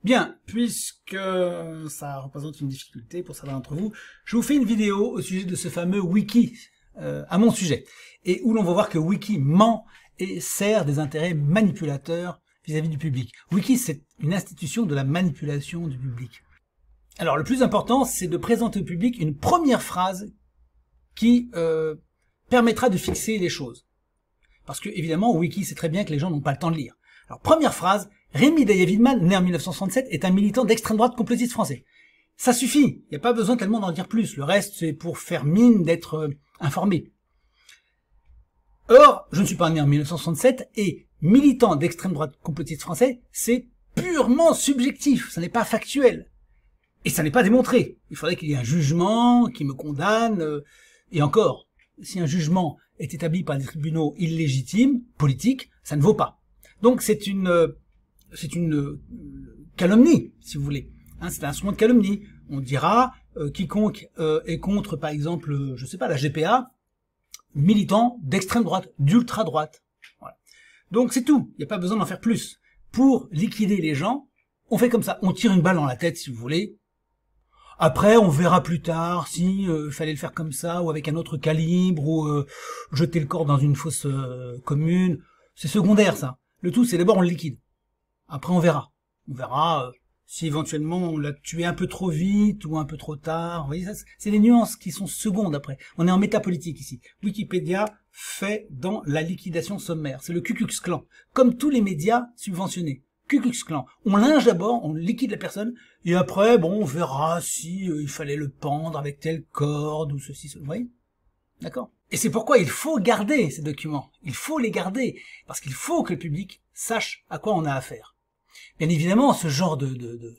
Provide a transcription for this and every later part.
Bien, puisque ça représente une difficulté pour certains d'entre vous, je vous fais une vidéo au sujet de ce fameux wiki, à mon sujet, et où l'on va voir que Wiki ment et sert des intérêts manipulateurs vis-à-vis du public. Wiki, c'est une institution de la manipulation du public. Alors, le plus important, c'est de présenter au public une première phrase qui permettra de fixer les choses. Parce que, évidemment, Wiki sait très bien que les gens n'ont pas le temps de lire. Alors, première phrase, Rémi Daillet-Widmann, né en 1967, est un militant d'extrême droite complotiste français. Ça suffit, il n'y a pas besoin tellement d'en dire plus, le reste c'est pour faire mine d'être informé. Or, je ne suis pas né en 1967, et militant d'extrême droite complotiste français, c'est purement subjectif, ça n'est pas factuel. Et ça n'est pas démontré. Il faudrait qu'il y ait un jugement qui me condamne, et encore, si un jugement est établi par des tribunaux illégitimes, politiques, ça ne vaut pas. Donc c'est une calomnie, si vous voulez. Hein, c'est un instrument de calomnie. On dira quiconque est contre, par exemple, je sais pas, la GPA, militant d'extrême droite, d'ultra droite. Voilà. Donc c'est tout. Il n'y a pas besoin d'en faire plus. Pour liquider les gens, on fait comme ça. On tire une balle dans la tête, si vous voulez. Après, on verra plus tard si fallait le faire comme ça, ou avec un autre calibre, ou jeter le corps dans une fosse commune. C'est secondaire, ça. Le tout, c'est d'abord on le liquide. Après, on verra. On verra si éventuellement on l'a tué un peu trop vite ou un peu trop tard. Vous voyez, ça, c'est des nuances qui sont secondes après. On est en métapolitique ici. Wikipédia fait dans la liquidation sommaire. C'est le Ku Klux Klan. Comme tous les médias subventionnés. Ku Klux Klan. On linge d'abord, on liquide la personne, et après, bon, on verra si il fallait le pendre avec telle corde ou ceci, vous voyez? D'accord? Et c'est pourquoi il faut garder ces documents. Il faut les garder. Parce qu'il faut que le public sache à quoi on a affaire. Bien évidemment, ce genre de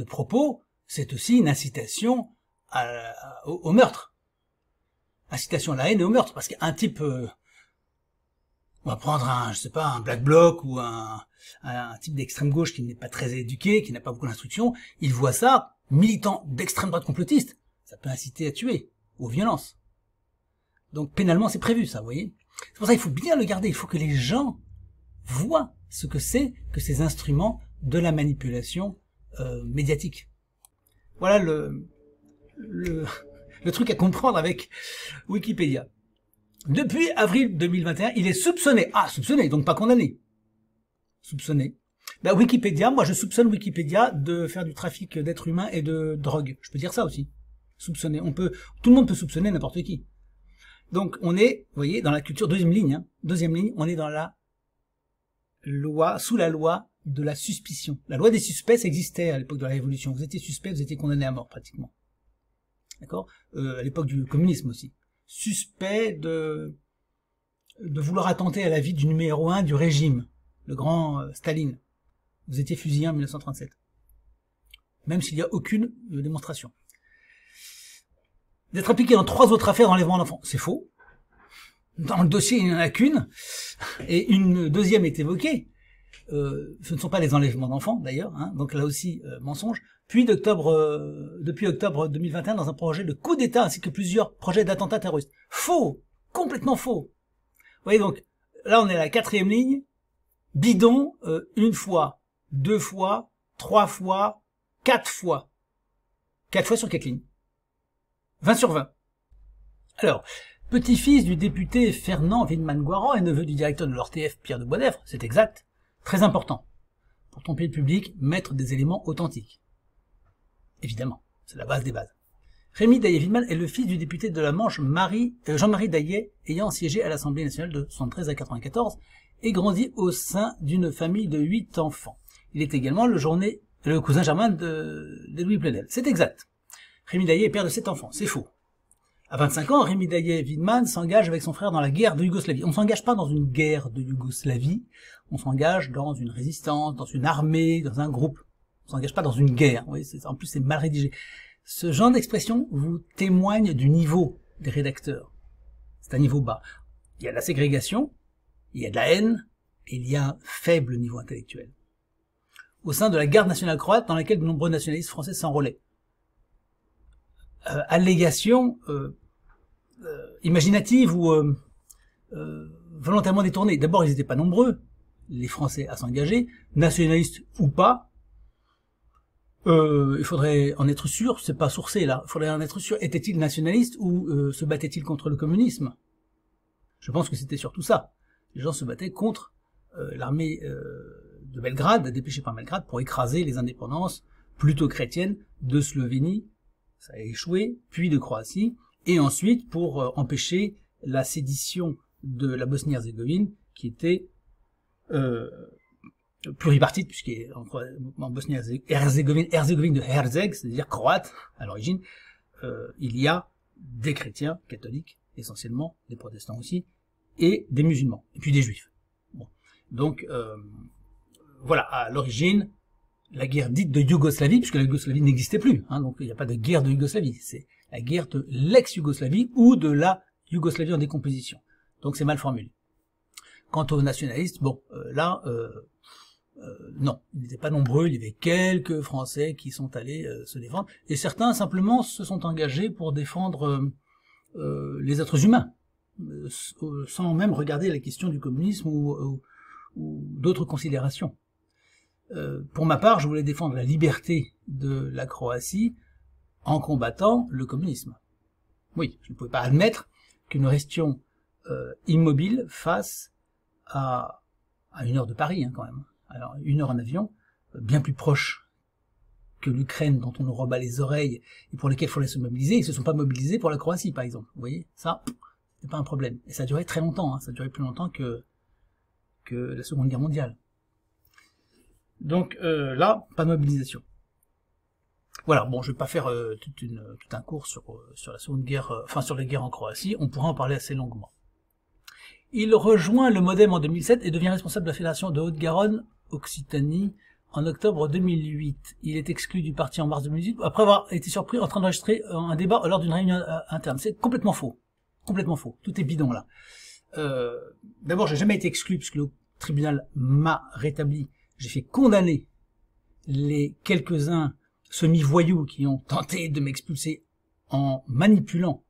propos, c'est aussi une incitation au meurtre. Incitation à la haine et au meurtre. Parce qu'un type, on va prendre je sais pas, un black bloc ou un type d'extrême gauche qui n'est pas très éduqué, qui n'a pas beaucoup d'instruction, il voit ça, militant d'extrême droite complotiste. Ça peut inciter à tuer, aux violences. Donc pénalement, c'est prévu, ça, vous voyez. C'est pour ça qu'il faut bien le garder. Il faut que les gens voient ce que c'est que ces instruments de la manipulation médiatique. Voilà le truc à comprendre avec Wikipédia. Depuis avril 2021, il est soupçonné. Ah, soupçonné, donc pas condamné. Soupçonné. Ben, Wikipédia, moi je soupçonne Wikipédia de faire du trafic d'êtres humains et de drogue. Je peux dire ça aussi. Soupçonné. Tout le monde peut soupçonner n'importe qui. Donc on est, vous voyez, dans la culture, deuxième ligne, on est dans la loi, sous la loi de la suspicion. La loi des suspects existait à l'époque de la Révolution. Vous étiez suspect, vous étiez condamné à mort pratiquement. D'accord? À l'époque du communisme aussi. Suspect de vouloir attenter à la vie du numéro 1 du régime, le grand Staline. Vous étiez fusillé en 1937. Même s'il n'y a aucune démonstration. D'être impliqué dans 3 autres affaires d'enlèvement d'enfants. C'est faux. Dans le dossier, il n'y en a qu'une. Et une deuxième est évoquée. Ce ne sont pas les enlèvements d'enfants, d'ailleurs. Hein, donc là aussi, mensonge. Puis depuis octobre 2021, dans un projet de coup d'État, ainsi que plusieurs projets d'attentats terroristes. Faux. Complètement faux. Vous voyez donc, là on est à la 4e ligne. Bidon, 1 fois, 2 fois, 3 fois, 4 fois. 4 fois sur 4 lignes. 20 sur 20. Alors, petit-fils du député Fernand Widmann-Guaran et neveu du directeur de l'ORTF Pierre de Boisdeffre, c'est exact, très important. Pour tromper le public, mettre des éléments authentiques. Évidemment, c'est la base des bases. Rémi Daillet-Widmann est le fils du député de la Manche Jean-Marie Daillet, ayant siégé à l'Assemblée nationale de 73 à 94 et grandi au sein d'une famille de 8 enfants. Il est également le cousin germain de Louis Plenel. C'est exact. Rémi Daillet est père de 7 enfants, c'est faux. À 25 ans, Rémi Daillet-Widmann s'engage avec son frère dans la guerre de Yougoslavie. On ne s'engage pas dans une guerre de Yougoslavie, on s'engage dans une résistance, dans une armée, dans un groupe. On ne s'engage pas dans une guerre. Oui, en plus, c'est mal rédigé. Ce genre d'expression vous témoigne du niveau des rédacteurs. C'est un niveau bas. Il y a de la ségrégation, il y a de la haine, et il y a un faible niveau intellectuel. Au sein de la garde nationale croate, dans laquelle de nombreux nationalistes français s'enrôlaient. Allégation imaginative ou volontairement détournée. D'abord, ils n'étaient pas nombreux, les Français à s'engager, nationalistes ou pas. Il faudrait en être sûr, c'est pas sourcé là, il faudrait en être sûr, était-il nationaliste ou se battait-il contre le communisme? Je pense que c'était surtout ça. Les gens se battaient contre l'armée de Belgrade, dépêchée par Belgrade, pour écraser les indépendances plutôt chrétiennes de Slovénie, ça a échoué, puis de Croatie, et ensuite pour empêcher la sédition de la Bosnie-Herzégovine, qui était pluripartite, puisqu'en Bosnie-Herzégovine, Herzégovine de Herzeg, c'est-à-dire croate à l'origine, il y a des chrétiens catholiques, essentiellement, des protestants aussi, et des musulmans, et puis des juifs. Bon. Donc, voilà, à l'origine, la guerre dite de Yougoslavie, puisque la Yougoslavie n'existait plus, hein, donc il n'y a pas de guerre de Yougoslavie, c'est la guerre de l'ex-Yougoslavie ou de la Yougoslavie en décomposition. Donc c'est mal formulé. Quant aux nationalistes, bon, non, ils n'étaient pas nombreux, il y avait quelques Français qui sont allés se défendre, et certains simplement se sont engagés pour défendre les êtres humains, sans même regarder la question du communisme ou d'autres considérations. Pour ma part, je voulais défendre la liberté de la Croatie en combattant le communisme. Oui, je ne pouvais pas admettre que nous restions immobiles face à 1 heure de Paris, hein, quand même. Alors, 1 heure en avion, bien plus proche que l'Ukraine, dont on nous rebat les oreilles et pour lesquels il fallait se mobiliser. Ils ne se sont pas mobilisés pour la Croatie, par exemple. Vous voyez, ça, c'est pas un problème. Et ça a duré très longtemps, hein. Ça a duré plus longtemps que la Seconde Guerre mondiale. Donc là, pas de mobilisation. Voilà, bon, je vais pas faire tout un cours sur la Seconde Guerre, sur les guerres en Croatie, on pourra en parler assez longuement. Il rejoint le MODEM en 2007 et devient responsable de la Fédération de Haute-Garonne Occitanie en octobre 2008. Il est exclu du parti en mars 2018 après avoir été surpris en train d'enregistrer un débat lors d'une réunion interne. C'est complètement faux. Complètement faux. Tout est bidon là. D'abord, j'ai jamais été exclu puisque le tribunal m'a rétabli. J'ai fait condamner les quelques-uns semi-voyous qui ont tenté de m'expulser en manipulant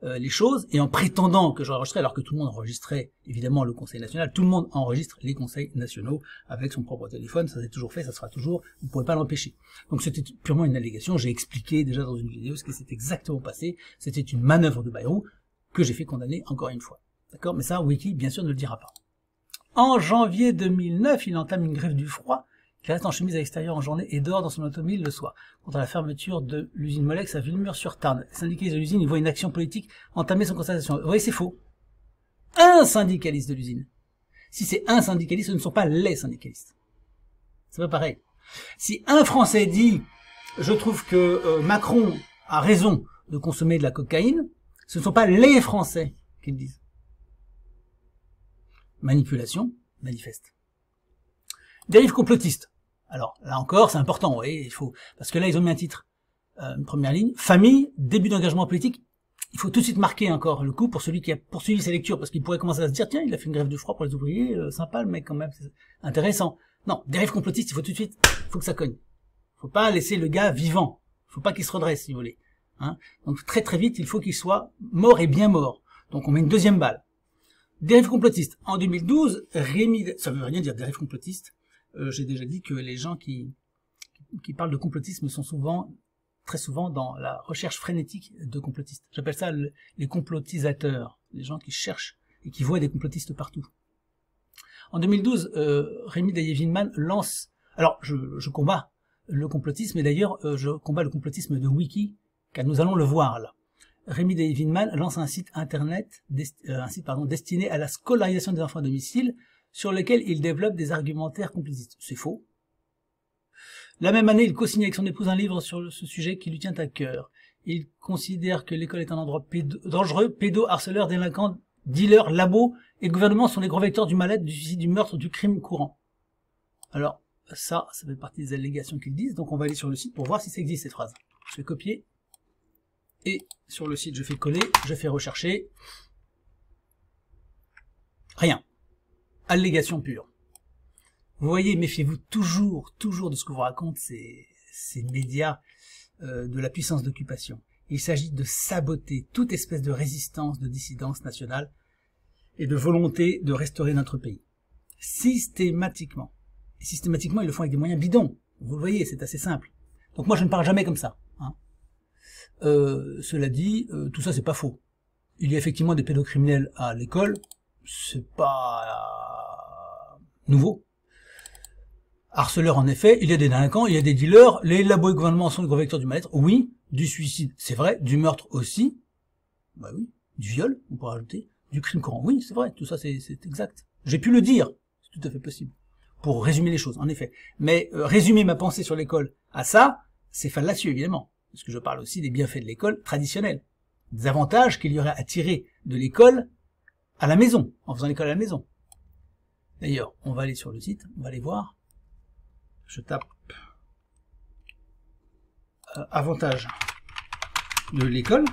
les choses et en prétendant que j'enregistrais, alors que tout le monde enregistrait évidemment le Conseil national, tout le monde enregistre les conseils nationaux avec son propre téléphone, ça s'est toujours fait, ça sera toujours, vous ne pourrez pas l'empêcher. Donc c'était purement une allégation, j'ai expliqué déjà dans une vidéo ce qui s'est exactement passé, c'était une manœuvre de Bayrou que j'ai fait condamner encore une fois. D'accord? Mais ça, Wiki, bien sûr, ne le dira pas. En janvier 2009, il entame une grève du froid. Il reste en chemise à l'extérieur en journée et dort dans son automobile le soir. Contre la fermeture de l'usine Molex à Villemur-sur-Tarn. Les syndicalistes de l'usine, ils voient une action politique entamer son constatation. Vous voyez, c'est faux. Un syndicaliste de l'usine. Si c'est un syndicaliste, ce ne sont pas les syndicalistes. C'est pas pareil. Si un Français dit « Je trouve que Macron a raison de consommer de la cocaïne », ce ne sont pas les Français qui le disent. Manipulation manifeste. Dérive complotiste. Alors, là encore, c'est important, vous voyez, il faut, parce que là, ils ont mis un titre, une première ligne, famille, début d'engagement politique. Il faut tout de suite marquer encore le coup pour celui qui a poursuivi ses lectures, parce qu'il pourrait commencer à se dire, tiens, il a fait une grève de froid pour les ouvriers, sympa le mec quand même, c'est intéressant. Non, dérive complotiste, il faut tout de suite, il faut que ça cogne. Faut pas laisser le gars vivant. Faut pas qu'il se redresse, si vous voulez. Hein. Donc très très vite, il faut qu'il soit mort et bien mort. Donc on met une deuxième balle. Dérive complotiste. En 2012, Rémi, ça veut rien dire dérive complotiste. J'ai déjà dit que les gens qui parlent de complotisme sont souvent, très souvent, dans la recherche frénétique de complotistes. J'appelle ça les complotisateurs, les gens qui cherchent et qui voient des complotistes partout. En 2012, Rémi Daillé-Villeman lance... Alors, je combats le complotisme, et d'ailleurs, je combats le complotisme de Wiki, car nous allons le voir là. Rémi Daillé-Villeman lance un site internet, destiné à la scolarisation des enfants à domicile, sur lequel il développe des argumentaires complotistes. C'est faux. La même année, il co-signe avec son épouse un livre sur ce sujet qui lui tient à cœur. Il considère que l'école est un endroit dangereux, harceleur, délinquant, dealer, labo, et le gouvernement sont les gros vecteurs du mal-être, du suicide, du meurtre, du crime courant. Alors, ça fait partie des allégations qu'ils disent, donc on va aller sur le site pour voir si ça existe, cette phrase. Je vais copier, et sur le site, je fais coller, je fais rechercher. Rien. Allégation pure. Vous voyez, méfiez-vous toujours de ce que vous racontent ces médias de la puissance d'occupation. Il s'agit de saboter toute espèce de résistance, de dissidence nationale et de volonté de restaurer notre pays. Systématiquement. Et systématiquement, ils le font avec des moyens bidons. Vous le voyez, c'est assez simple. Donc moi je ne parle jamais comme ça. Hein. Cela dit, tout ça c'est pas faux. Il y a effectivement des pédocriminels à l'école, c'est pas nouveau. Harceleurs en effet, il y a des délinquants, il y a des dealers, les labos et gouvernements sont les gros vecteurs du mal-être, oui, du suicide, c'est vrai, du meurtre aussi, bah oui, du viol, on pourrait ajouter, du crime courant, oui, c'est vrai, tout ça c'est exact. J'ai pu le dire, c'est tout à fait possible, pour résumer les choses, en effet. Mais résumer ma pensée sur l'école à ça, c'est fallacieux, évidemment, parce que je parle aussi des bienfaits de l'école traditionnelle, des avantages qu'il y aurait à tirer de l'école à la maison, en faisant l'école à la maison. D'ailleurs, on va aller sur le site, on va aller voir. Je tape avantages de l'école.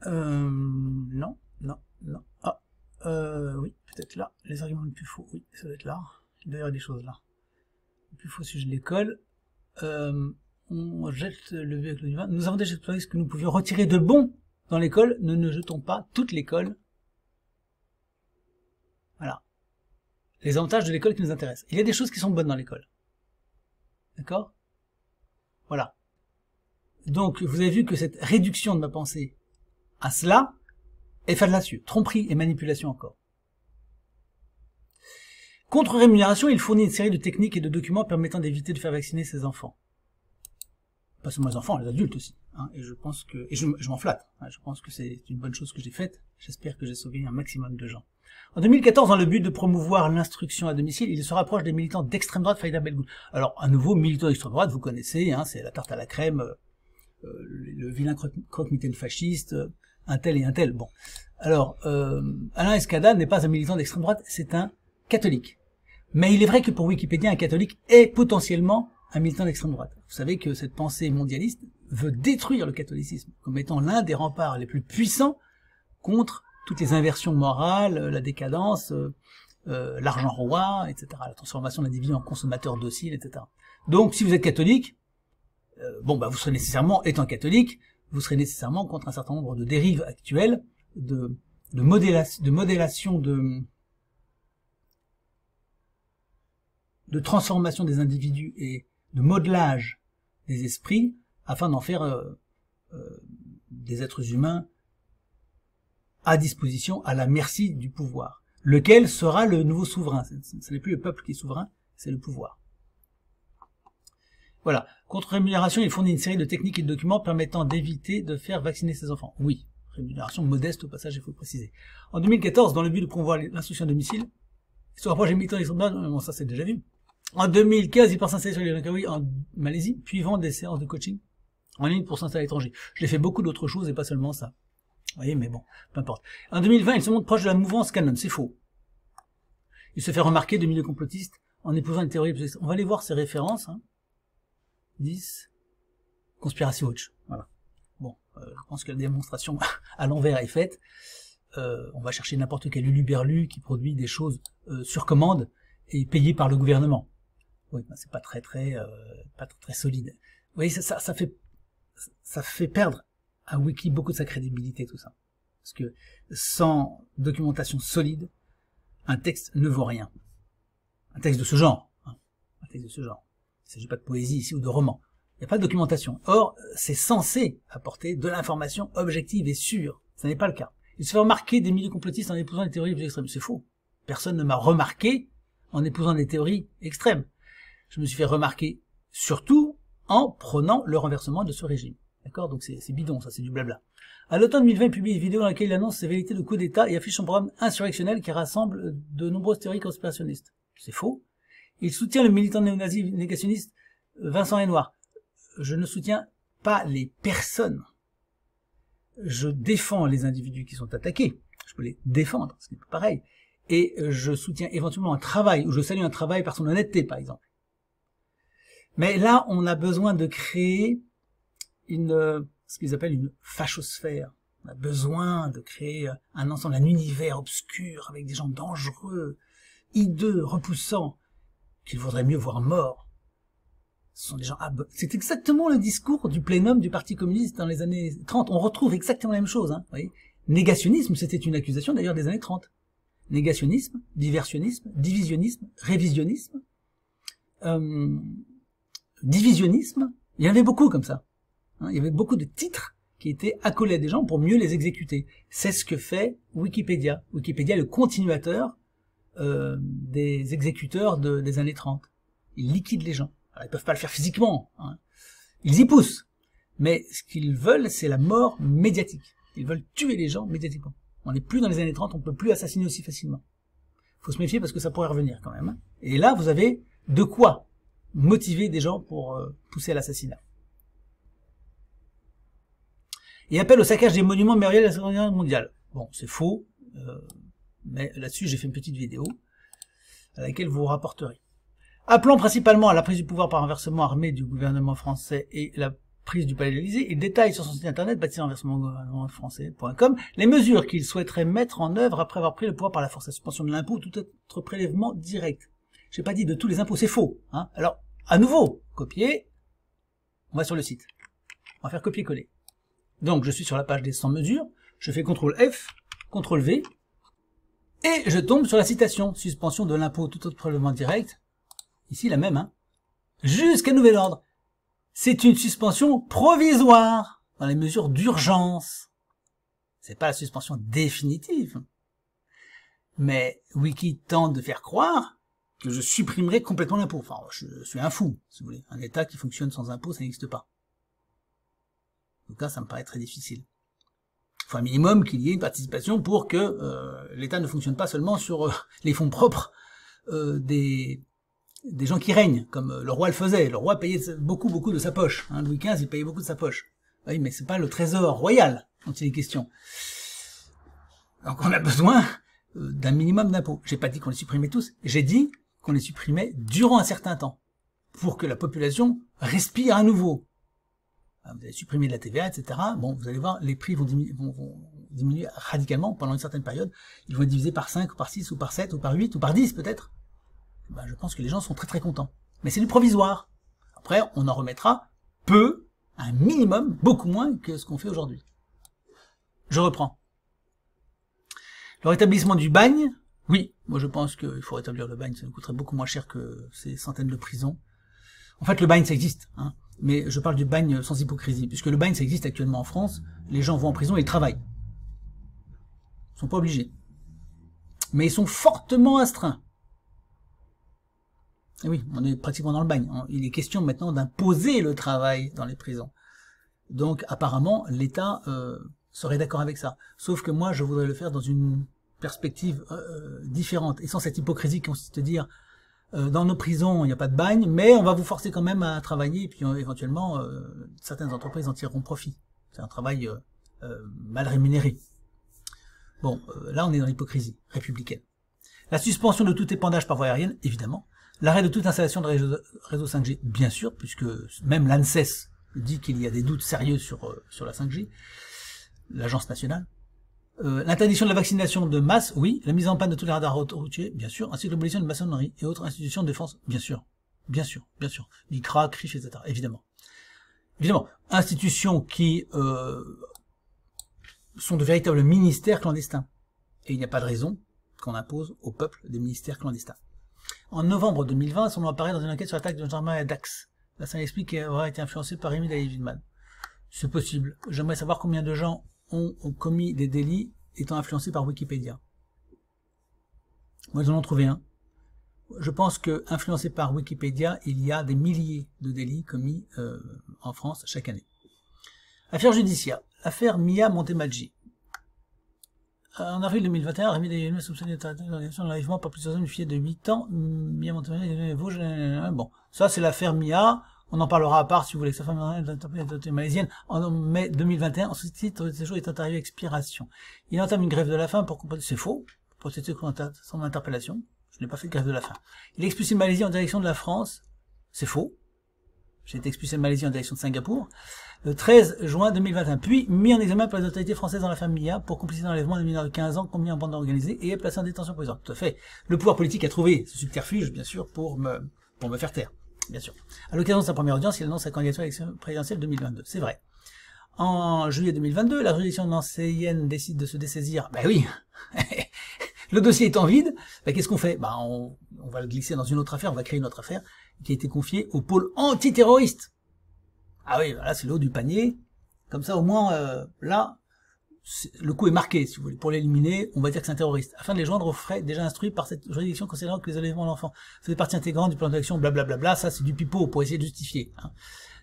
Non. Ah, oui, peut-être là. Les arguments les plus faux, oui, ça doit être là. Il doit y avoir des choses là. Le plus faux sujet de l'école. On jette le vieux avec le divin. Nous avons déjà exploité ce que nous pouvions retirer de bon dans l'école. Nous ne jetons pas toute l'école. Voilà. Les avantages de l'école qui nous intéressent. Il y a des choses qui sont bonnes dans l'école. D'accord? Voilà. Donc, vous avez vu que cette réduction de ma pensée à cela est fallacieux. Tromperie et manipulation encore. Contre rémunération, il fournit une série de techniques et de documents permettant d'éviter de faire vacciner ses enfants. Pas seulement les enfants, les adultes aussi. Hein, et je pense que, et je m'en flatte. Hein, je pense que c'est une bonne chose que j'ai faite. J'espère que j'ai sauvé un maximum de gens. En 2014, dans le but de promouvoir l'instruction à domicile, il se rapproche des militants d'extrême droite Faïda Belgoud. Alors, à nouveau, militant d'extrême droite, vous connaissez, hein, c'est la tarte à la crème, le vilain croque-mitaine fasciste, un tel et un tel. Bon. Alors, Alain Escada n'est pas un militant d'extrême droite, c'est un catholique. Mais il est vrai que pour Wikipédia, un catholique est potentiellement un militant d'extrême droite. Vous savez que cette pensée mondialiste veut détruire le catholicisme comme étant l'un des remparts les plus puissants contre toutes les inversions morales, la décadence, l'argent roi, etc., la transformation de l'individu en consommateur docile, etc. Donc, si vous êtes catholique, bon, bah, vous serez nécessairement, étant catholique, vous serez nécessairement contre un certain nombre de dérives actuelles, de modélation, de transformation des individus et de modelage des esprits afin d'en faire des êtres humains à disposition, à la merci du pouvoir. Lequel sera le nouveau souverain? Ce n'est plus le peuple qui est souverain, c'est le pouvoir. Voilà. Contre rémunération, il fournit une série de techniques et de documents permettant d'éviter de faire vacciner ses enfants. Oui. Rémunération modeste au passage, il faut le préciser. En 2014, dans le but de promouvoir l'instruction à domicile, il se rapproche des militants d'extrême droite, bon, ça c'est déjà vu. En 2015, il part s'installer sur les Langkawi en Malaisie, puis vend des séances de coaching en ligne pour s'installer à l'étranger. J'ai fait beaucoup d'autres choses et pas seulement ça. Vous voyez, mais bon, peu importe. En 2020, il se montre proche de la mouvance Canon, c'est faux. Il se fait remarquer de milieux complotistes en épousant une théorie. On va aller voir ses références. Hein. 10. Conspiracy Watch. Voilà. Bon, je pense que la démonstration à l'envers est faite. On va chercher n'importe quel uluberlu qui produit des choses sur commande et payé par le gouvernement. Oui, ben c'est pas très solide. Vous voyez, ça fait perdre à Wiki beaucoup de sa crédibilité, tout ça. Parce que sans documentation solide, un texte ne vaut rien. Un texte de ce genre. Hein, un texte de ce genre. Il ne s'agit pas de poésie ici ou de roman. Il n'y a pas de documentation. Or, c'est censé apporter de l'information objective et sûre. Ce n'est pas le cas. Il se fait remarquer des milieux complotistes en épousant des théories extrêmes. C'est faux. Personne ne m'a remarqué en épousant des théories extrêmes. Je me suis fait remarquer surtout en prônant le renversement de ce régime. D'accord? Donc c'est bidon, ça, c'est du blabla. À l'automne 2020, il publie une vidéo dans laquelle il annonce ses velléités de coup d'État et affiche son programme insurrectionnel qui rassemble de nombreuses théories conspirationnistes. C'est faux. Il soutient le militant néo-nazi négationniste Vincent Renoir. Je ne soutiens pas les personnes. Je défends les individus qui sont attaqués. Je peux les défendre, ce n'est pas pareil. Et je soutiens éventuellement un travail, ou je salue un travail par son honnêteté, par exemple. Mais là, on a besoin de créer ce qu'ils appellent une fachosphère. On a besoin de créer un ensemble, un univers obscur, avec des gens dangereux, hideux, repoussants, qu'il vaudrait mieux voir morts. Ce sont des gens c'est exactement le discours du plénum du Parti communiste dans les années 30. On retrouve exactement la même chose, hein, vous voyez. Négationnisme, c'était une accusation d'ailleurs des années 30. Négationnisme, diversionnisme, divisionnisme, révisionnisme, divisionnisme, il y en avait beaucoup comme ça. Hein, il y avait beaucoup de titres qui étaient accolés à des gens pour mieux les exécuter. C'est ce que fait Wikipédia. Wikipédia est le continuateur des exécuteurs des années 30. Ils liquident les gens. Alors, ils peuvent pas le faire physiquement, hein. Ils y poussent. Mais ce qu'ils veulent, c'est la mort médiatique. Ils veulent tuer les gens médiatiquement. On n'est plus dans les années 30, on peut plus assassiner aussi facilement. Faut se méfier parce que ça pourrait revenir quand même. Hein. Et là, vous avez de quoi motiver des gens pour pousser à l'assassinat. Et appel au saccage des monuments mémoriels de la Seconde Guerre mondiale. Bon, c'est faux, mais là-dessus, j'ai fait une petite vidéo à laquelle vous rapporterez. Appelant principalement à la prise du pouvoir par renversement armé du gouvernement français et la prise du palais de l'Élysée, il détaille sur son site internet bâti-renversement-français.com les mesures qu'il souhaiterait mettre en œuvre après avoir pris le pouvoir par la force, la suspension de l'impôt ou tout autre prélèvement direct. J'ai pas dit de tous les impôts, c'est faux. Hein. Alors, à nouveau, copier, on va sur le site. On va faire copier-coller. Donc, je suis sur la page des 100 mesures, je fais CTRL F, CTRL V, et je tombe sur la citation, suspension de l'impôt ou tout autre prélèvement direct, ici la même, hein, jusqu'à nouvel ordre. C'est une suspension provisoire dans les mesures d'urgence. C'est pas la suspension définitive. Mais Wiki tente de faire croire que je supprimerai complètement l'impôt. Enfin, je suis un fou, si vous voulez. Un État qui fonctionne sans impôt, ça n'existe pas. En tout cas, ça me paraît très difficile. Il faut un minimum qu'il y ait une participation pour que l'État ne fonctionne pas seulement sur les fonds propres des gens qui règnent, comme le roi le faisait. Le roi payait beaucoup de sa poche. Hein, Louis XV, il payait beaucoup de sa poche. Oui, mais c'est pas le trésor royal dont il est question. Donc on a besoin d'un minimum d'impôts. J'ai pas dit qu'on les supprimait tous, j'ai dit qu'on les supprimait durant un certain temps, pour que la population respire à nouveau. Vous allez supprimer de la TVA, etc. Bon, vous allez voir, les prix vont diminuer radicalement pendant une certaine période. Ils vont être divisés par 5, ou par 6, ou par 7, ou par 8, ou par 10 peut-être. Ben, je pense que les gens sont très contents. Mais c'est du provisoire. Après, on en remettra peu, un minimum, beaucoup moins que ce qu'on fait aujourd'hui. Je reprends. Le rétablissement du bagne, oui, moi je pense qu'il faut rétablir le bagne, ça nous coûterait beaucoup moins cher que ces centaines de prisons. En fait, le bagne, ça existe, hein, mais je parle du bagne sans hypocrisie, puisque le bagne, ça existe actuellement en France, les gens vont en prison et ils travaillent. Ils sont pas obligés. Mais ils sont fortement astreints. Et oui, on est pratiquement dans le bagne. Il est question maintenant d'imposer le travail dans les prisons. Donc, apparemment, l'État serait d'accord avec ça. Sauf que moi, je voudrais le faire dans une perspective différente, et sans cette hypocrisie qui consiste à dire dans nos prisons, il n'y a pas de bagne, mais on va vous forcer quand même à travailler, et puis éventuellement, certaines entreprises en tireront profit. C'est un travail mal rémunéré. Bon, là, on est dans l'hypocrisie républicaine. La suspension de tout épandage par voie aérienne, évidemment. L'arrêt de toute installation de réseau 5G, bien sûr, puisque même l'ANSES dit qu'il y a des doutes sérieux sur la 5G, l'agence nationale. L'interdiction de la vaccination de masse, oui. La mise en panne de tous les radars routiers, bien sûr. Ainsi que l'abolition de maçonnerie et autres institutions de défense, bien sûr. Bien sûr, bien sûr. l'ICRA, CRIF, etc. Évidemment. Évidemment. Institutions qui sont de véritables ministères clandestins. Et il n'y a pas de raison qu'on impose au peuple des ministères clandestins. En novembre 2020, son nom apparaît dans une enquête sur l'attaque de gendarmerie à Dax. Là, ça explique qu'elle aurait été influencée par Rémi David-Man. C'est possible. J'aimerais savoir combien de gens ont commis des délits étant influencés par Wikipédia. Moi, ils en ont trouvé un. Je pense que, influencé par Wikipédia, il y a des milliers de délits commis en France chaque année. Affaire judiciaire. Affaire Mia Montemaggi. En avril 2021, Rémi David-Man soupçonné d'enlèvement par plusieurs hommes, une fille de 8 ans. Mia Montemaggi, bon, ça c'est l'affaire Mia. On en parlera à part si vous voulez que sa femme est malaisienne. En mai 2021, en sous-titre, ce séjour est arrivé à expiration. Il entame une grève de la faim pour comprendre. C'est faux. Pour son interpellation. Je n'ai pas fait de grève de la faim. Il est expulsé de Malaisie en direction de la France. C'est faux. J'ai été expulsé de Malaisie en direction de Singapour. Le 13 juin 2021. Puis mis en examen par les autorités françaises dans l'affaire Mia pour complicité d'enlèvement d'un mineur de 15 ans commis en bande organisée et est placé en détention provisoire. Tout à fait. Le pouvoir politique a trouvé ce subterfuge, bien sûr, pour me faire taire. Bien sûr. À l'occasion de sa première audience, il annonce sa candidature à l'élection présidentielle 2022. C'est vrai. En juillet 2022, la juridiction nancéienne décide de se dessaisir. Ben oui, le dossier étant vide, ben qu'est-ce qu'on fait? Ben on va le glisser dans une autre affaire, on va créer une autre affaire qui a été confiée au pôle antiterroriste. Ah oui, là c'est le haut du panier. Comme ça au moins, là, le coup est marqué, si vous voulez. Pour l'éliminer, on va dire que c'est un terroriste. Afin de les joindre aux frais déjà instruits par cette juridiction considérant que les enlèvements de l'enfant faisaient partie intégrante du plan d'action, blablabla, ça c'est du pipeau pour essayer de justifier. Hein.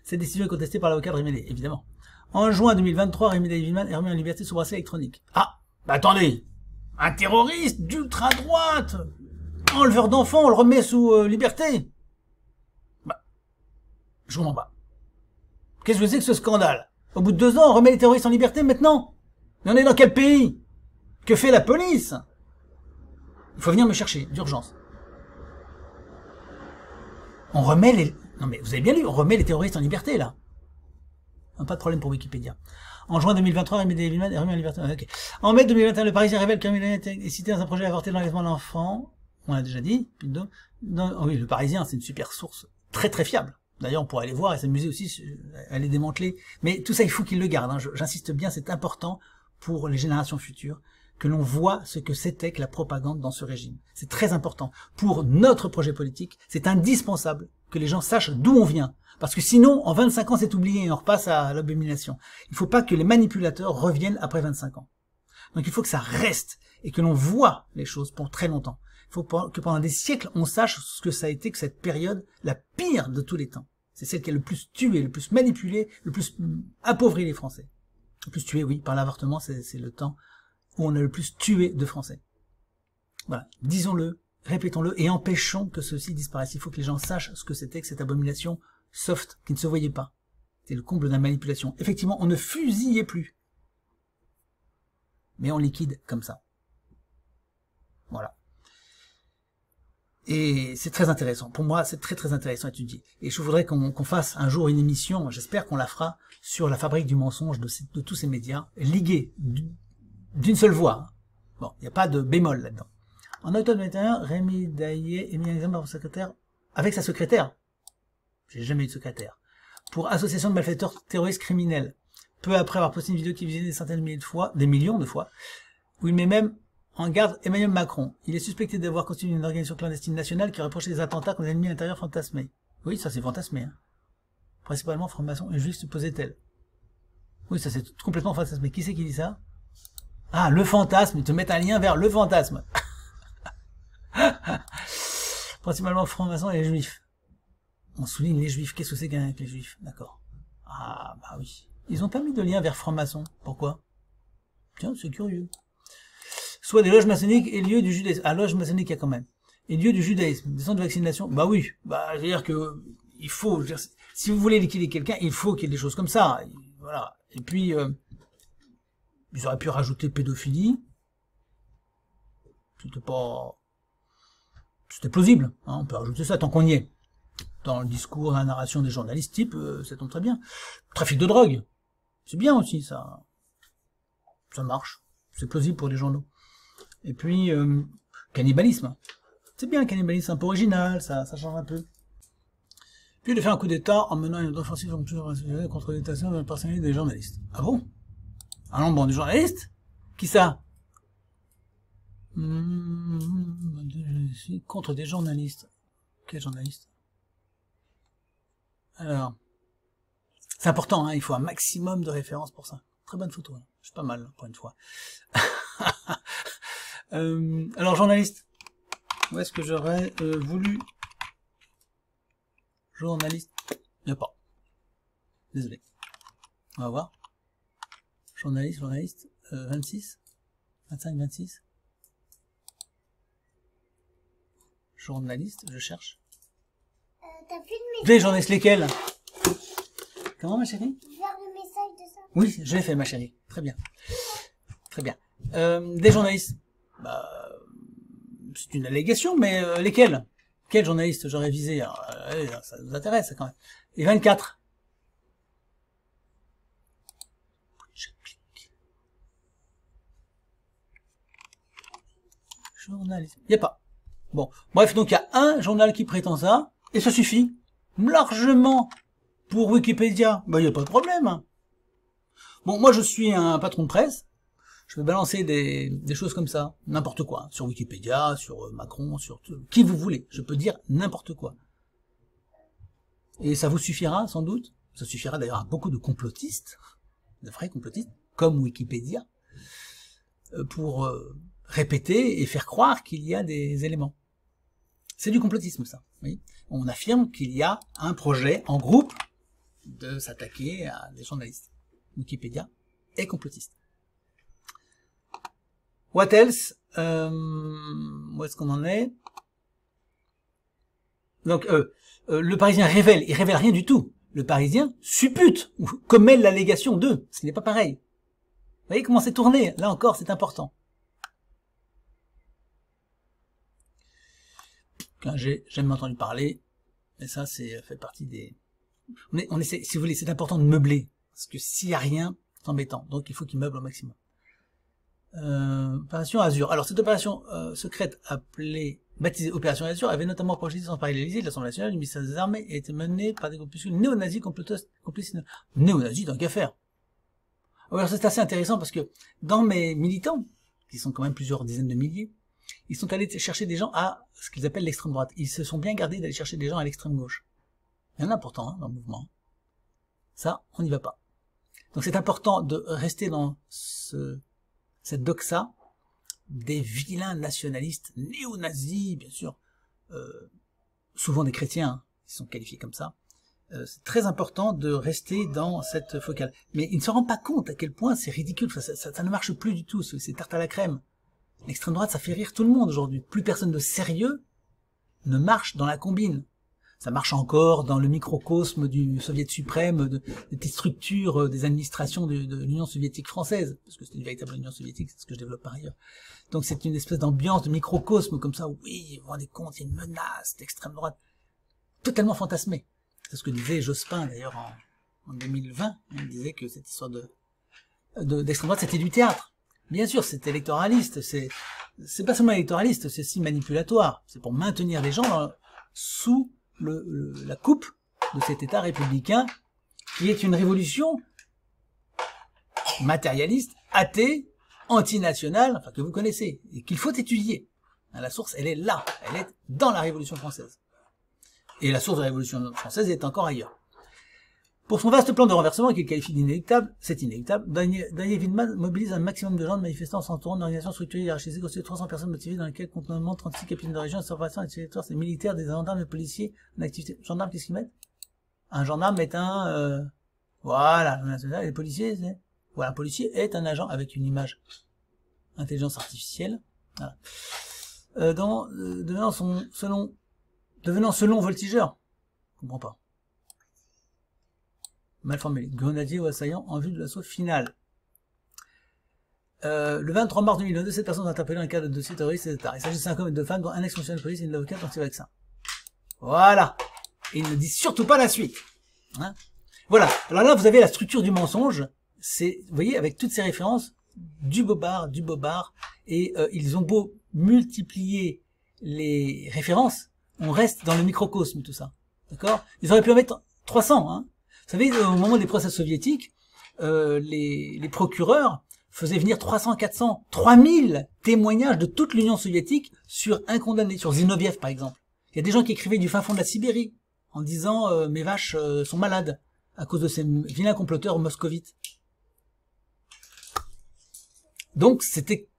Cette décision est contestée par l'avocat de Rémédé, évidemment. En juin 2023, Rémi David-Villeman est remis en liberté sous bracelet électronique. Ah, bah attendez, un terroriste d'ultra-droite, enleveur d'enfants, on le remet sous liberté. Bah, je comprends pas. Qu'est-ce que c'est que ce scandale? Au bout de 2 ans, on remet les terroristes en liberté maintenant? Mais on est dans quel pays? Que fait la police? Il faut venir me chercher, d'urgence. On remet les... Non mais vous avez bien lu, on remet les terroristes en liberté, là. Pas de problème pour Wikipédia. En juin 2023, Rémi David-Villeman est remis en liberté. Okay. En mai 2021, le Parisien révèle qu'Rémi David-Villeman est cité dans un projet avorté de l'enlèvement d'enfants. On l'a déjà dit. Oh oui, le Parisien, c'est une super source très très fiable. D'ailleurs, on pourrait aller voir et s'amuser aussi, aller démanteler. Mais tout ça, il faut qu'il le garde. Hein. J'insiste bien, c'est important pour les générations futures que l'on voit ce que c'était que la propagande dans ce régime. C'est très important. Pour notre projet politique, c'est indispensable que les gens sachent d'où on vient. Parce que sinon, en 25 ans, c'est oublié et on repasse à l'abomination. Il ne faut pas que les manipulateurs reviennent après 25 ans. Donc il faut que ça reste et que l'on voit les choses pour très longtemps. Il faut que pendant des siècles, on sache ce que ça a été que cette période, la pire de tous les temps. C'est celle qui a le plus tué, le plus manipulé, le plus appauvri les Français. Le plus tué, oui, par l'avortement, c'est le temps où on a le plus tué de Français. Voilà, disons-le, répétons-le et empêchons que ceci disparaisse. Il faut que les gens sachent ce que c'était que cette abomination soft, qui ne se voyait pas. C'est le comble de la manipulation. Effectivement, on ne fusillait plus. Mais on liquide comme ça. Voilà. Et c'est très intéressant. Pour moi, c'est très très intéressant à étudier. Et je voudrais qu'on fasse un jour une émission, j'espère qu'on la fera, sur la fabrique du mensonge de tous ces médias, ligués d'une seule voix. Bon, il n'y a pas de bémol là-dedans. En octobre 2021, Rémi Daillé est mis en examen par son secrétaire, avec sa secrétaire. J'ai jamais eu de secrétaire. Pour association de malfaiteurs terroristes criminels. Peu après avoir posté une vidéo qui visait des centaines de milliers de fois, des millions de fois, où il met même en garde Emmanuel Macron. Il est suspecté d'avoir constitué une organisation clandestine nationale qui reprochait des attentats contre des ennemis intérieurs fantasmés. Oui, ça c'est fantasmé. Hein. Principalement franc-maçon et juif supposait-elle. Oui, ça c'est complètement fantasmé. Qui c'est qui dit ça? Ah, le fantasme, ils te mettent un lien vers le fantasme. Principalement franc-maçon et juifs. On souligne les juifs. Qu'est-ce que c'est qu'avec les juifs? D'accord. Ah, bah oui. Ils ont pas mis de lien vers franc-maçon. Pourquoi? Tiens, c'est curieux. Soit des loges maçonniques et lieux du judaïsme. Ah, loge maçonnique, il y a quand même. Et lieux du judaïsme. Des centres de vaccination. Bah oui. Bah, c'est-à-dire que, il faut, si vous voulez liquider quelqu'un, il faut qu'il y ait des choses comme ça. Voilà. Et puis, ils auraient pu rajouter pédophilie. C'était plausible. Hein, on peut rajouter ça tant qu'on y est. Dans le discours, la narration des journalistes type, ça tombe très bien. Trafic de drogue, c'est bien aussi, ça marche. C'est plausible pour les journaux. Et puis, cannibalisme. C'est bien le cannibalisme, un peu original, ça change un peu. Puis de faire un coup d'État en menant une offensive contre l'état de la personnalité des journalistes. Ah bon? Un nombre des journalistes? Qui ça? Contre des journalistes. Quel journaliste? Alors, c'est important, hein, il faut un maximum de références pour ça. Très bonne photo, hein. C'est pas mal, pour une fois. Alors, journaliste, où est-ce que j'aurais voulu... Journaliste, il n'y a pas. Désolé. On va voir. Journaliste, 26, 25, 26. Journaliste, je cherche. T'as plus de message. Les journalistes, lesquels? Comment, ma chérie? Faire le message de ça. Oui, je l'ai fait, ma chérie. Très bien. Très bien. Des journalistes. Bah, c'est une allégation, mais lesquels? Quels journalistes j'aurais visé? Alors, ça nous intéresse, quand même. Et 24. Journaliste. Il n'y a pas. Bon. Bref, donc il y a un journal qui prétend ça, et ça suffit. Largement. Pour Wikipédia. Bah, il n'y a pas de problème. Hein. Bon, moi je suis un patron de presse, je vais balancer des choses comme ça, n'importe quoi, sur Wikipédia, sur Macron, sur qui vous voulez, je peux dire n'importe quoi. Et ça vous suffira sans doute, ça suffira d'ailleurs à beaucoup de complotistes, de vrais complotistes, comme Wikipédia, pour répéter et faire croire qu'il y a des éléments. C'est du complotisme ça, oui. On affirme qu'il y a un projet en groupe de s'attaquer à des journalistes. Wikipédia est complotiste. What else? Où est-ce qu'on en est? Donc, le Parisien révèle, il révèle rien du tout. Le Parisien suppute, ou commet l'allégation d'eux, ce n'est pas pareil. Vous voyez comment c'est tourné? Là encore, c'est important. J'ai jamais entendu parler, et ça, fait partie des... On essaie, si vous voulez, c'est important de meubler, parce que s'il n'y a rien, c'est embêtant. Donc, il faut qu'il meuble au maximum. Opération Azur. Alors, cette opération secrète baptisée Opération Azur avait notamment projeté sans parler l'Élysée de l'Assemblée nationale, du ministère des Armées, et été menée par des groupuscules néo-nazis complotistes. Néo-nazis, tant qu'à faire. Alors, c'est assez intéressant parce que dans mes militants, qui sont quand même plusieurs dizaines de milliers, ils sont allés chercher des gens à ce qu'ils appellent l'extrême droite. Ils se sont bien gardés d'aller chercher des gens à l'extrême gauche. Il y en a pourtant dans le mouvement. Ça, on n'y va pas. Donc c'est important de rester dans cette doxa des vilains nationalistes néo-nazis, bien sûr, souvent des chrétiens, hein, qui sont qualifiés comme ça. C'est très important de rester dans cette focale. Mais ils ne se rendent pas compte à quel point c'est ridicule, ça ne marche plus du tout, c'est tarte à la crème. L'extrême droite, ça fait rire tout le monde aujourd'hui. Plus personne de sérieux ne marche dans la combine. Ça marche encore dans le microcosme du Soviet suprême, des petites structures des administrations de l'Union soviétique française, parce que c'est une véritable Union soviétique, c'est ce que je développe par ailleurs. Donc c'est une espèce d'ambiance de microcosme comme ça, où, oui, vous vous rendez compte, il y a une menace d'extrême droite, totalement fantasmée. C'est ce que disait Jospin d'ailleurs en 2020, il disait que cette histoire d'extrême droite, c'était du théâtre. Bien sûr, c'est électoraliste, c'est pas seulement électoraliste, c'est aussi manipulatoire. C'est pour maintenir les gens sous la coupe de cet État républicain qui est une révolution matérialiste, athée, antinationale, enfin que vous connaissez, et qu'il faut étudier. La source, elle est là, elle est dans la Révolution française. Et la source de la Révolution française est encore ailleurs. Pour son vaste plan de renversement qu'il qualifie d'inéluctable, c'est inéluctable, Daniel Wildman mobilise un maximum de gens, de manifestants s'entourant d'une organisation structurée hiérarchisée constituée de 300 personnes motivées dans lesquelles comptent notamment 36 capitaines de région, des opérations, des territoires, des militaires, des gendarmes, des policiers en activité. Gendarmes, qu'est-ce qu'ils mettent? Un gendarme est voilà, les policiers, voilà, un policier est un agent avec une image intelligence artificielle, voilà. Devenant selon voltigeur. Je comprends pas. Mal formulé. Grenadier ou assaillant en vue de l'assaut final. Le 23 mars 2022, 7 personnes sont interpellées dans le cadre de dossiers terroristes, etc. Il s'agit de 5 hommes et de 2 femmes, dont un ex-fonctionnaire de police et une avocate anti-vaccin. Voilà. Et il ne dit surtout pas la suite. Hein, voilà. Alors là, vous avez la structure du mensonge. C'est, vous voyez, avec toutes ces références, du bobard, et ils ont beau multiplier les références, on reste dans le microcosme, tout ça. D'accord? Ils auraient pu en mettre 300, hein. Vous savez, au moment des procès soviétiques, les procureurs faisaient venir 300, 400, 3000 témoignages de toute l'Union soviétique sur un condamné, sur Zinoviev par exemple. Il y a des gens qui écrivaient du fin fond de la Sibérie en disant mes vaches sont malades à cause de ces vilains comploteurs moscovites. Donc c'était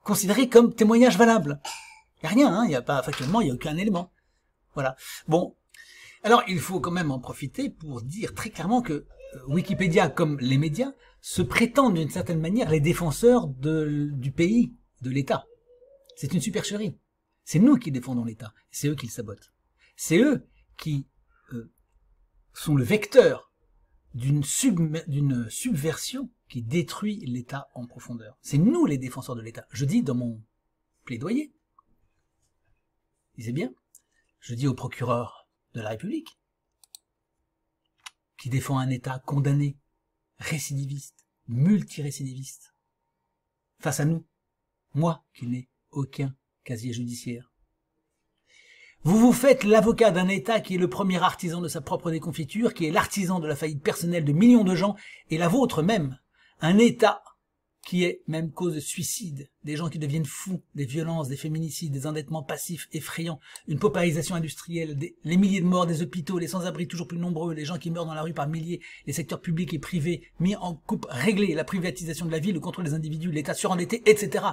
considéré comme témoignage valable. Il n'y a rien, hein, il n'y a pas, factuellement, il n'y a aucun élément. Voilà. Bon. Alors, il faut quand même en profiter pour dire très clairement que Wikipédia, comme les médias, se prétendent d'une certaine manière les défenseurs du pays, de l'État. C'est une supercherie. C'est nous qui défendons l'État. C'est eux qui le sabotent. C'est eux qui sont le vecteur d'une subversion qui détruit l'État en profondeur. C'est nous les défenseurs de l'État. Je dis dans mon plaidoyer, lisez bien, je dis au procureur de la République, qui défend un État condamné, récidiviste, multirécidiviste, face à nous, moi qui n'ai aucun casier judiciaire. Vous vous faites l'avocat d'un État qui est le premier artisan de sa propre déconfiture, qui est l'artisan de la faillite personnelle de millions de gens, et la vôtre même. Un État qui est même cause de suicide, des gens qui deviennent fous, des violences, des féminicides, des endettements passifs effrayants, une paupérisation industrielle, les milliers de morts des hôpitaux, les sans-abri toujours plus nombreux, les gens qui meurent dans la rue par milliers, les secteurs publics et privés mis en coupe réglée, la privatisation de la vie, le contrôle des individus, l'État surendetté, etc.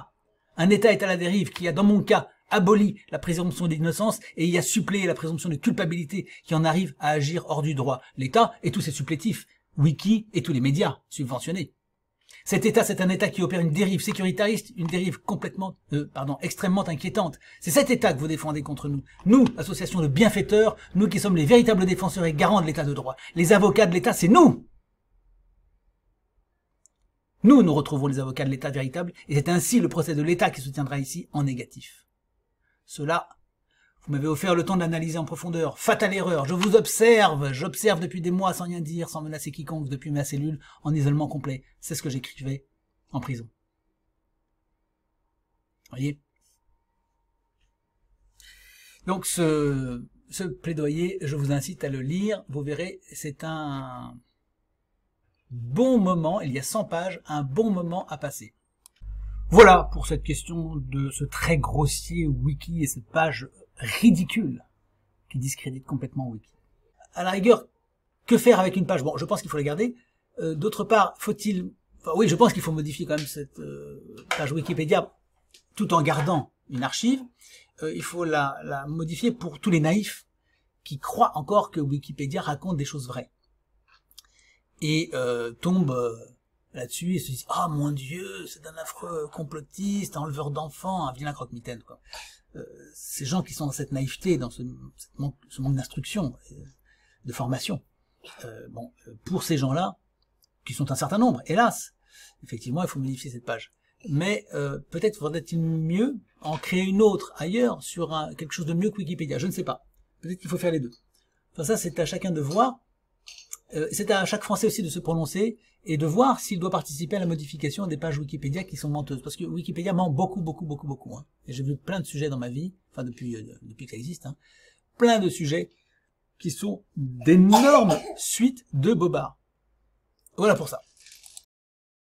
Un État est à la dérive qui a, dans mon cas, aboli la présomption d'innocence et y a suppléé la présomption de culpabilité qui en arrive à agir hors du droit. L'État et tous ses supplétifs, Wiki et tous les médias subventionnés. Cet État, c'est un État qui opère une dérive sécuritariste, une dérive extrêmement inquiétante. C'est cet État que vous défendez contre nous. Nous, association de bienfaiteurs, nous qui sommes les véritables défenseurs et garants de l'État de droit. Les avocats de l'État, c'est nous. Nous retrouvons les avocats de l'État véritable, et c'est ainsi le procès de l'État qui se tiendra ici en négatif. Cela, vous m'avez offert le temps de l'analyser en profondeur. Fatale erreur, je vous observe, j'observe depuis des mois sans rien dire, sans menacer quiconque depuis ma cellule, en isolement complet. C'est ce que j'écrivais en prison. Voyez? Donc ce plaidoyer, je vous incite à le lire, vous verrez, c'est un bon moment, il y a 100 pages, un bon moment à passer. Voilà pour cette question de ce très grossier wiki et cette page ridicule qui discrédite complètement Wiki. À la rigueur, que faire avec une page? Bon, je pense qu'il faut la garder. D'autre part, faut-il... Enfin, oui, je pense qu'il faut modifier quand même cette page Wikipédia tout en gardant une archive. Il faut la modifier pour tous les naïfs qui croient encore que Wikipédia raconte des choses vraies. Et tombent là-dessus et se disent « Ah, mon Dieu, c'est un affreux complotiste, enleveur d'enfants, un vilain croque-mitaine, quoi. » Ces gens qui sont dans cette naïveté, dans ce manque d'instruction, de formation, pour ces gens-là, qui sont un certain nombre, hélas, effectivement, il faut modifier cette page. Mais peut-être faudrait-il mieux en créer une autre ailleurs sur quelque chose de mieux que Wikipédia. Je ne sais pas. Peut-être qu'il faut faire les deux. Enfin, ça, c'est à chacun de voir. C'est à chaque Français aussi de se prononcer et de voir s'il doit participer à la modification des pages Wikipédia qui sont menteuses. Parce que Wikipédia ment beaucoup. Hein. Et j'ai vu plein de sujets dans ma vie, enfin depuis que ça existe, hein, plein de sujets qui sont d'énormes suites de bobards. Voilà pour ça.